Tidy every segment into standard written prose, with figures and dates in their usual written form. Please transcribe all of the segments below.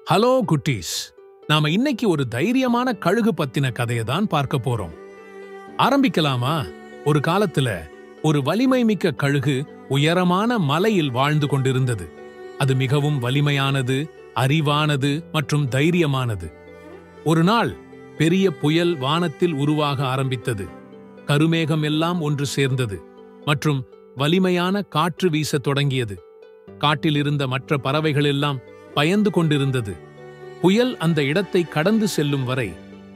Hello குட்டீஸ், நாம இன்னைக்கு ஒரு தைரியமான கழுகு பத்தின கதையை தான் பார்க்க போறோம். ஆரம்பிக்கலாமா? ஒரு காலத்துல ஒரு வலிமை மிக்க கழுகு உயரமான மலையில் வாழ்ந்து கொண்டிருந்தது. அது மிகவும் வலிமையானது, அறிவானது மற்றும் தைரியமானது. ஒரு நாள் பெரிய புயல் வானத்தில் உருவாக ஆரம்பித்தது. கருமேகம் எல்லாம் ஒன்று சேர்ந்தது மற்றும் வலிமையான காற்று வீசத் தொடங்கியது. காட்டில் இருந்த மற்ற பறவைகள் எல்லாம் பயந்து கொண்டிருந்தது. புயல் அந்த இடத்தை கடந்து செல்லும் வரை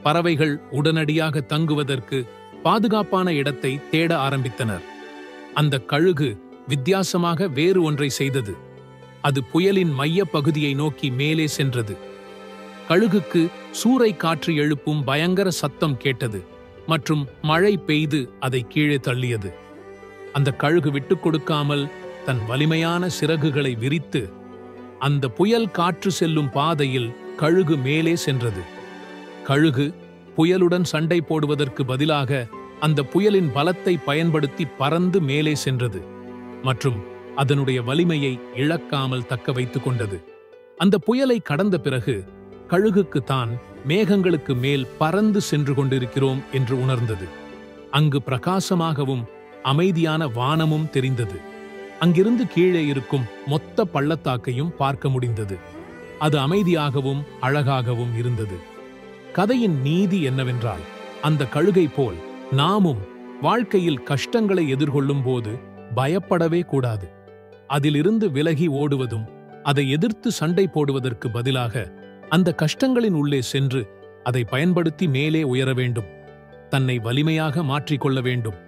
பறவைகள் உடனடியாக தங்குவதற்கு பாதுகாப்பான இடத்தை தேட ஆரம்பித்தனர். அந்த கழுகு வித்தியாசமாக வேறு ஒன்றை செய்தது. அது புயலின் மைய பகுதியை நோக்கி மேலே சென்றது. கழுகுக்கு சூறை காற்று எழுப்பும் பயங்கர சத்தம் கேட்டது மற்றும் மழை பெய்து அதை கீழே தள்ளியது. அந்த கழுகு விட்டுக் கொடுக்காமல் தன் வலிமையான சிறகுகளை விரித்து அந்த புயல் காற்று செல்லும் பாதையில் கழுகு மேலே சென்றது. கழுகு புயலுடன் சண்டை போடுவதற்கு பதிலாக அந்த புயலின் பலத்தை பயன்படுத்தி பறந்து மேலே சென்றது மற்றும் அதனுடைய வலிமையை இழக்காமல் தக்க வைத்துக் கொண்டது. அந்த புயலை கடந்த பிறகு கழுகுக்கு தான் மேகங்களுக்கு மேல் பறந்து சென்று கொண்டிருக்கிறோம் என்று உணர்ந்தது. அங்கு பிரகாசமாகவும் அமைதியான வானமும் தெரிந்தது. அங்கிருந்து கீழே இருக்கும் மொத்த பள்ளத்தாக்கையும் பார்க்க முடிந்தது. அது அமைதியாகவும் அழகாகவும் இருந்தது. கதையின் நீதி என்னவென்றால், அந்த கழுகை போல் நாமும் வாழ்க்கையில் கஷ்டங்களை எதிர்கொள்ளும் போது பயப்படவே கூடாது. அதிலிருந்து விலகி ஓடுவதும் அதை எதிர்த்து சண்டை போடுவதற்கு பதிலாக அந்த கஷ்டங்களின் உள்ளே சென்று அதை பயன்படுத்தி மேலே உயர வேண்டும். தன்னை வலிமையாக மாற்றிக்கொள்ள வேண்டும்.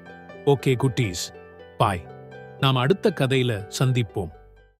ஓகே குட்டீஸ், பாய். நாம் அடுத்த கதையில சந்திப்போம்.